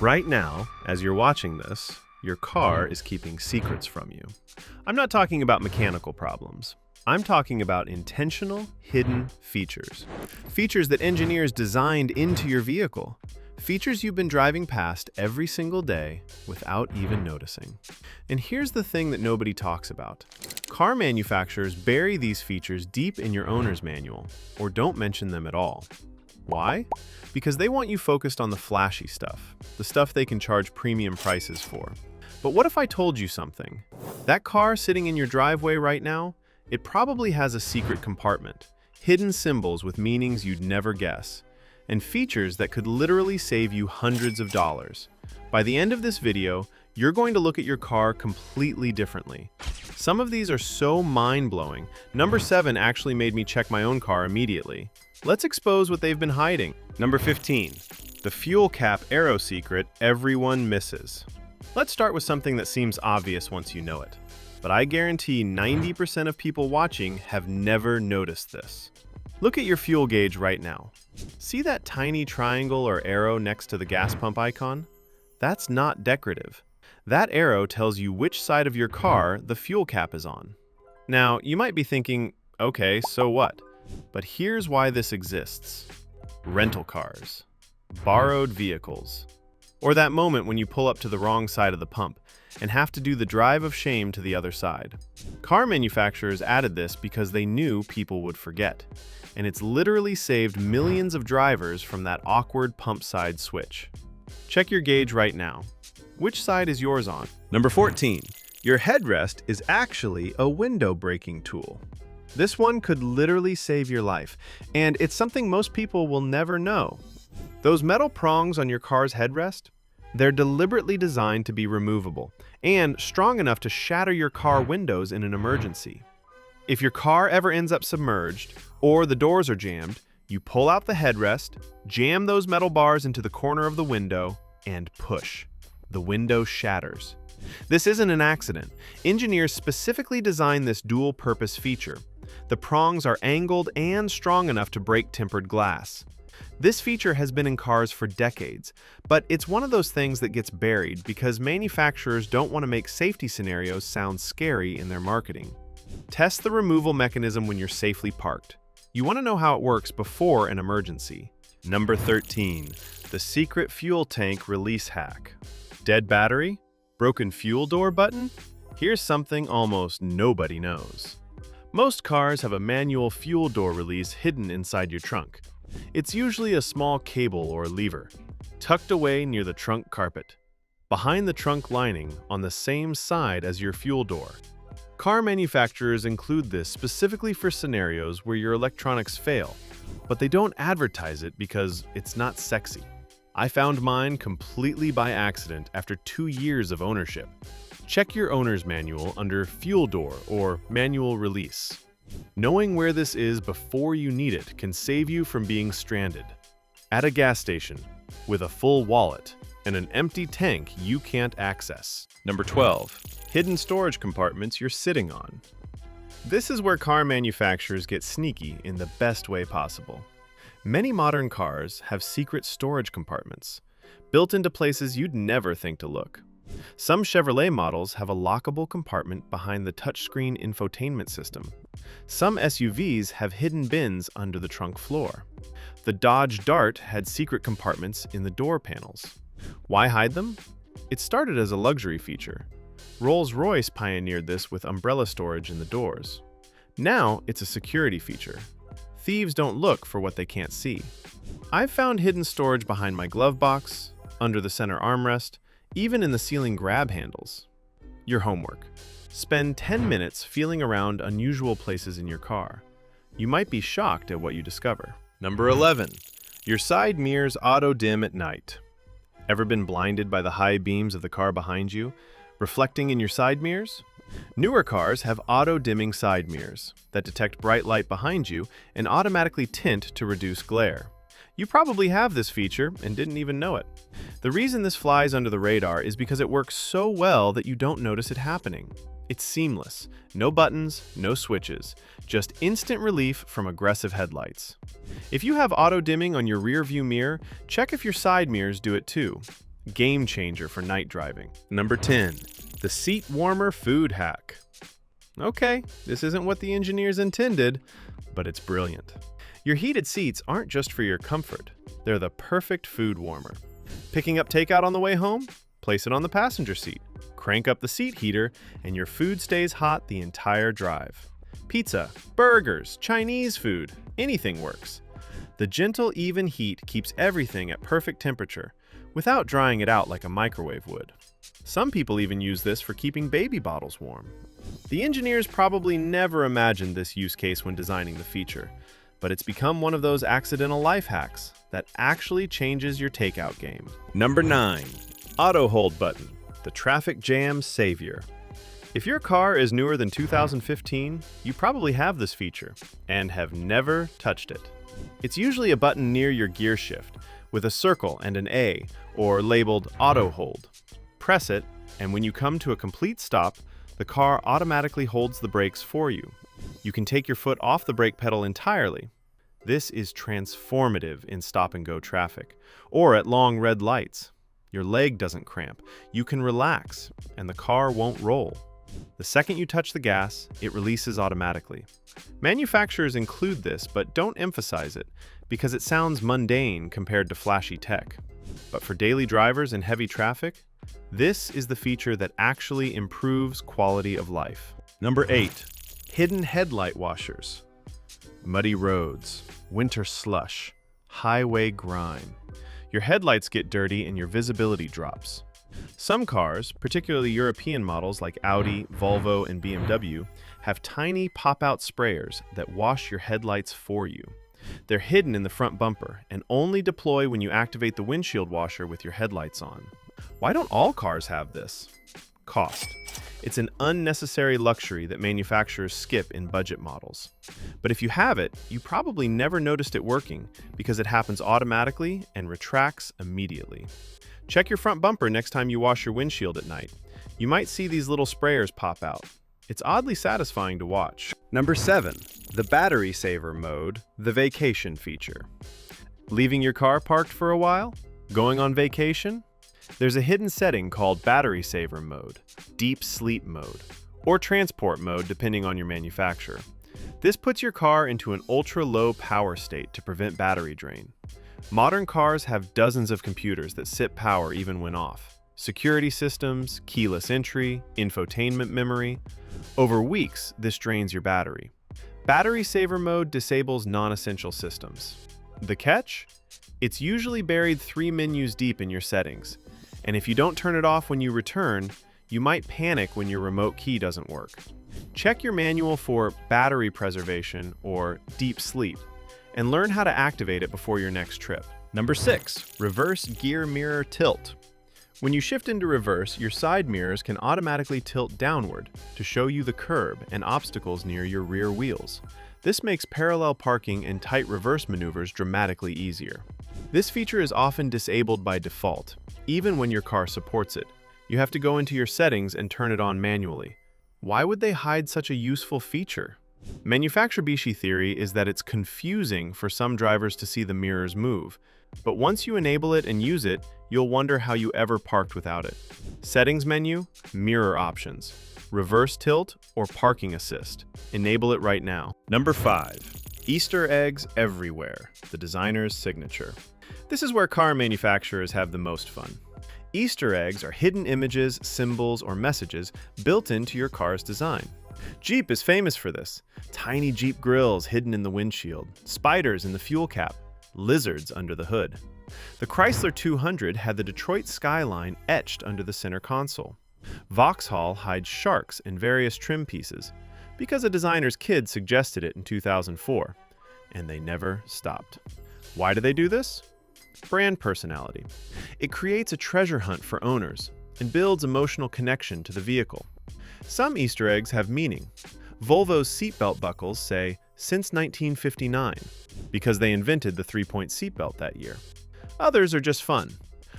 Right now, as you're watching this, your car is keeping secrets from you. I'm not talking about mechanical problems. I'm talking about intentional, hidden features. Features that engineers designed into your vehicle. Features you've been driving past every single day without even noticing. And here's the thing that nobody talks about. Car manufacturers bury these features deep in your owner's manual, or don't mention them at all. Why? Because they want you focused on the flashy stuff, the stuff they can charge premium prices for. But what if I told you something? That car sitting in your driveway right now, it probably has a secret compartment, hidden symbols with meanings you'd never guess, and features that could literally save you hundreds of dollars. By the end of this video, you're going to look at your car completely differently. Some of these are so mind-blowing. Number 7 actually made me check my own car immediately. Let's expose what they've been hiding. Number 15, the fuel cap arrow secret everyone misses. Let's start with something that seems obvious once you know it. But I guarantee 90% of people watching have never noticed this. Look at your fuel gauge right now. See that tiny triangle or arrow next to the gas pump icon? That's not decorative. That arrow tells you which side of your car the fuel cap is on. Now, you might be thinking, okay, so what? But here's why this exists. Rental cars, borrowed vehicles, or that moment when you pull up to the wrong side of the pump and have to do the drive of shame to the other side. Car manufacturers added this because they knew people would forget, and it's literally saved millions of drivers from that awkward pump side switch. Check your gauge right now. Which side is yours on? Number 14. Your headrest is actually a window breaking tool. This one could literally save your life, and it's something most people will never know. Those metal prongs on your car's headrest, they're deliberately designed to be removable and strong enough to shatter your car windows in an emergency. If your car ever ends up submerged or the doors are jammed, you pull out the headrest, jam those metal bars into the corner of the window, and push. The window shatters. This isn't an accident. Engineers specifically designed this dual-purpose feature. The prongs are angled and strong enough to break tempered glass. This feature has been in cars for decades, but it's one of those things that gets buried because manufacturers don't want to make safety scenarios sound scary in their marketing. Test the removal mechanism when you're safely parked. You want to know how it works before an emergency. Number 13, the secret fuel tank release hack. Dead battery? Broken fuel door button? Here's something almost nobody knows. Most cars have a manual fuel door release hidden inside your trunk. It's usually a small cable or lever, tucked away near the trunk carpet, behind the trunk lining on the same side as your fuel door. Car manufacturers include this specifically for scenarios where your electronics fail, but they don't advertise it because it's not sexy. I found mine completely by accident after 2 years of ownership. Check your owner's manual under Fuel Door or Manual Release. Knowing where this is before you need it can save you from being stranded at a gas station with a full wallet and an empty tank you can't access. Number 12. Hidden storage compartments you're sitting on. This is where car manufacturers get sneaky in the best way possible. Many modern cars have secret storage compartments, built into places you'd never think to look. Some Chevrolet models have a lockable compartment behind the touchscreen infotainment system. Some SUVs have hidden bins under the trunk floor. The Dodge Dart had secret compartments in the door panels. Why hide them? It started as a luxury feature. Rolls-Royce pioneered this with umbrella storage in the doors. Now it's a security feature. Thieves don't look for what they can't see. I've found hidden storage behind my glove box, under the center armrest, even in the ceiling grab handles. Your homework. Spend 10 minutes feeling around unusual places in your car. You might be shocked at what you discover. Number 11. Your side mirrors auto-dim at night. Ever been blinded by the high beams of the car behind you, reflecting in your side mirrors? Newer cars have auto-dimming side mirrors that detect bright light behind you and automatically tint to reduce glare. You probably have this feature and didn't even know it. The reason this flies under the radar is because it works so well that you don't notice it happening. It's seamless. No buttons, no switches, just instant relief from aggressive headlights. If you have auto-dimming on your rear view mirror, check if your side mirrors do it too. Game changer for night driving. Number 10. The seat warmer food hack. Okay, this isn't what the engineers intended, but it's brilliant. Your heated seats aren't just for your comfort. They're the perfect food warmer. Picking up takeout on the way home? Place it on the passenger seat. Crank up the seat heater, and your food stays hot the entire drive. Pizza, burgers, Chinese food, anything works. The gentle, even heat keeps everything at perfect temperature, without drying it out like a microwave would. Some people even use this for keeping baby bottles warm. The engineers probably never imagined this use case when designing the feature, but it's become one of those accidental life hacks that actually changes your takeout game. Number 9. Auto hold button, the traffic jam savior. If your car is newer than 2015, you probably have this feature and have never touched it. It's usually a button near your gear shift with a circle and an A, or labeled auto hold. Press it, and when you come to a complete stop, the car automatically holds the brakes for you. You can take your foot off the brake pedal entirely. This is transformative in stop-and-go traffic, or at long red lights. Your leg doesn't cramp, you can relax, and the car won't roll. The second you touch the gas, it releases automatically. Manufacturers include this, but don't emphasize it, because it sounds mundane compared to flashy tech. But for daily drivers in heavy traffic, this is the feature that actually improves quality of life. Number 8. Hidden headlight washers. Muddy roads, winter slush, highway grime. Your headlights get dirty and your visibility drops. Some cars, particularly European models like Audi, Volvo, and BMW, have tiny pop-out sprayers that wash your headlights for you. They're hidden in the front bumper and only deploy when you activate the windshield washer with your headlights on. Why don't all cars have this? Cost. It's an unnecessary luxury that manufacturers skip in budget models. But if you have it, you probably never noticed it working because it happens automatically and retracts immediately. Check your front bumper next time you wash your windshield at night. You might see these little sprayers pop out. It's oddly satisfying to watch. Number 7. The battery saver mode, the vacation feature. Leaving your car parked for a while? Going on vacation? There's a hidden setting called battery saver mode, deep sleep mode, or transport mode depending on your manufacturer. This puts your car into an ultra-low power state to prevent battery drain. Modern cars have dozens of computers that sip power even when off. Security systems, keyless entry, infotainment memory. Over weeks, this drains your battery. Battery saver mode disables non-essential systems. The catch? It's usually buried 3 menus deep in your settings. And if you don't turn it off when you return, you might panic when your remote key doesn't work. Check your manual for battery preservation or deep sleep, and learn how to activate it before your next trip. Number 6. Reverse gear mirror tilt. When you shift into reverse, your side mirrors can automatically tilt downward to show you the curb and obstacles near your rear wheels. This makes parallel parking and tight reverse maneuvers dramatically easier. This feature is often disabled by default, even when your car supports it. You have to go into your settings and turn it on manually. Why would they hide such a useful feature? Manufacturer theory is that it's confusing for some drivers to see the mirrors move, but once you enable it and use it, you'll wonder how you ever parked without it. Settings menu, mirror options, reverse tilt, or parking assist. Enable it right now. Number 5. Easter eggs everywhere, the designer's signature. This is where car manufacturers have the most fun. Easter eggs are hidden images, symbols, or messages built into your car's design. Jeep is famous for this. Tiny Jeep grills hidden in the windshield, spiders in the fuel cap, lizards under the hood. The Chrysler 200 had the Detroit skyline etched under the center console. Vauxhall hides sharks in various trim pieces because a designer's kid suggested it in 2004, and they never stopped. Why do they do this? Brand personality. It creates a treasure hunt for owners and builds emotional connection to the vehicle. Some Easter eggs have meaning. Volvo's seatbelt buckles say, "Since 1959, because they invented the 3-point seatbelt that year. Others are just fun.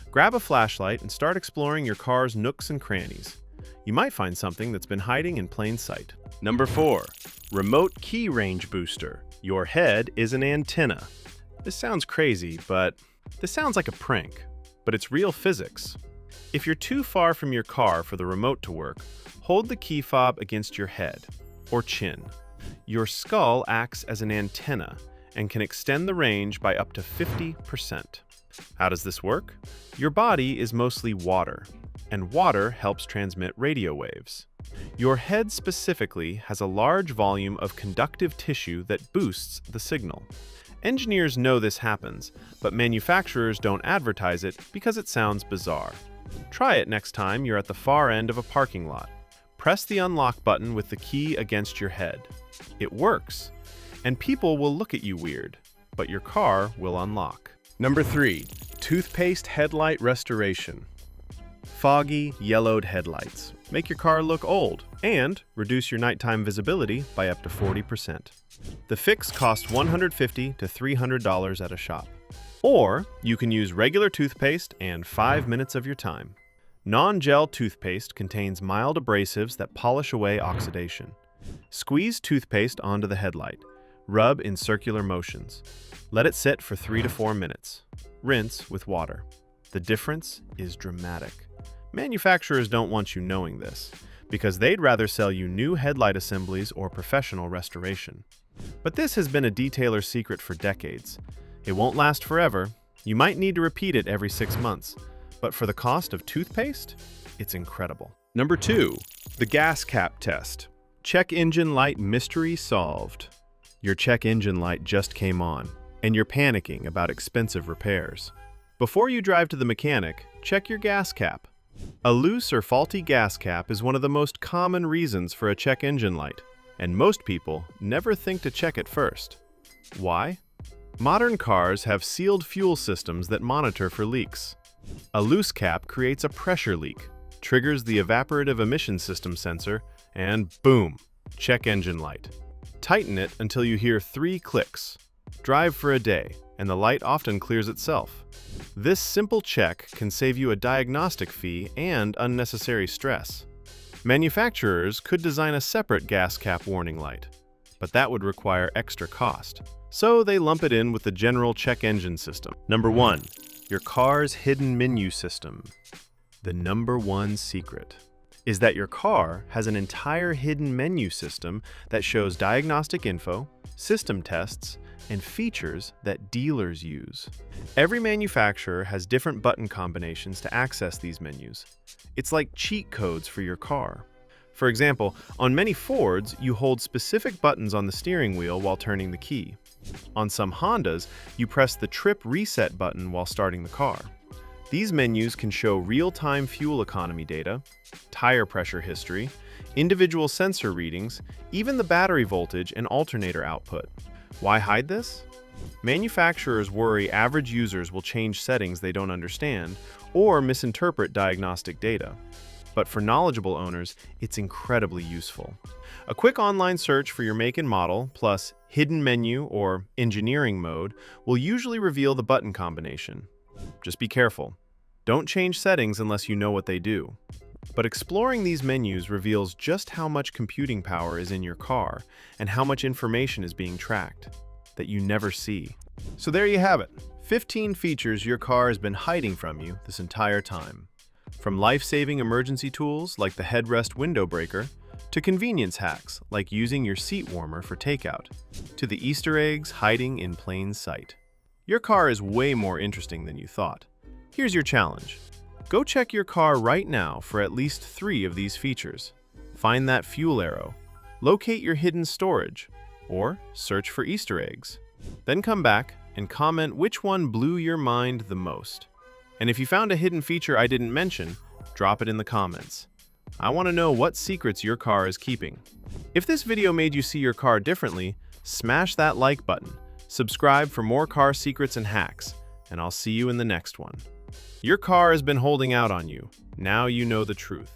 Grab a flashlight and start exploring your car's nooks and crannies. You might find something that's been hiding in plain sight. Number 4. Remote key range booster. Your head is an antenna. This sounds crazy, but this sounds like a prank, but it's real physics. If you're too far from your car for the remote to work, hold the key fob against your head or chin. Your skull acts as an antenna and can extend the range by up to 50%. How does this work? Your body is mostly water, and water helps transmit radio waves. Your head specifically has a large volume of conductive tissue that boosts the signal. Engineers know this happens, but manufacturers don't advertise it because it sounds bizarre. Try it next time you're at the far end of a parking lot. Press the unlock button with the key against your head. It works, and people will look at you weird, but your car will unlock. Number 3. Toothpaste headlight restoration. Foggy, yellowed headlights make your car look old and reduce your nighttime visibility by up to 40%. The fix costs $150 to $300 at a shop. Or you can use regular toothpaste and 5 minutes of your time. Non-gel toothpaste contains mild abrasives that polish away oxidation. Squeeze toothpaste onto the headlight. Rub in circular motions. Let it sit for 3 to 4 minutes. Rinse with water. The difference is dramatic. Manufacturers don't want you knowing this, because they'd rather sell you new headlight assemblies or professional restoration. But this has been a detailer's secret for decades. It won't last forever. You might need to repeat it every 6 months, but for the cost of toothpaste, it's incredible. Number 2, the gas cap test. Check engine light mystery solved. Your check engine light just came on, and you're panicking about expensive repairs. Before you drive to the mechanic, check your gas cap. A loose or faulty gas cap is one of the most common reasons for a check engine light, and most people never think to check it first. Why? Modern cars have sealed fuel systems that monitor for leaks. A loose cap creates a pressure leak, triggers the evaporative emission system sensor, and boom, check engine light. Tighten it until you hear 3 clicks. Drive for a day, and the light often clears itself. This simple check can save you a diagnostic fee and unnecessary stress. Manufacturers could design a separate gas cap warning light, but that would require extra cost. So they lump it in with the general check engine system. Number 1. Your car's hidden menu system. The number 1 secret is that your car has an entire hidden menu system that shows diagnostic info, system tests, and features that dealers use. Every manufacturer has different button combinations to access these menus. It's like cheat codes for your car. For example, on many Fords, you hold specific buttons on the steering wheel while turning the key. On some Hondas, you press the trip reset button while starting the car. These menus can show real-time fuel economy data, tire pressure history, individual sensor readings, even the battery voltage and alternator output. Why hide this? Manufacturers worry average users will change settings they don't understand or misinterpret diagnostic data. But for knowledgeable owners, it's incredibly useful. A quick online search for your make and model, plus hidden menu or engineering mode, will usually reveal the button combination. Just be careful. Don't change settings unless you know what they do. But exploring these menus reveals just how much computing power is in your car and how much information is being tracked that you never see. So there you have it. 15 features your car has been hiding from you this entire time. From life-saving emergency tools like the headrest window breaker, to convenience hacks like using your seat warmer for takeout, to the Easter eggs hiding in plain sight. Your car is way more interesting than you thought. Here's your challenge. Go check your car right now for at least 3 of these features. Find that fuel arrow, locate your hidden storage, or search for Easter eggs. Then come back and comment which one blew your mind the most. And if you found a hidden feature I didn't mention, drop it in the comments. I want to know what secrets your car is keeping. If this video made you see your car differently, smash that like button, subscribe for more car secrets and hacks, and I'll see you in the next one. Your car has been holding out on you. Now you know the truth.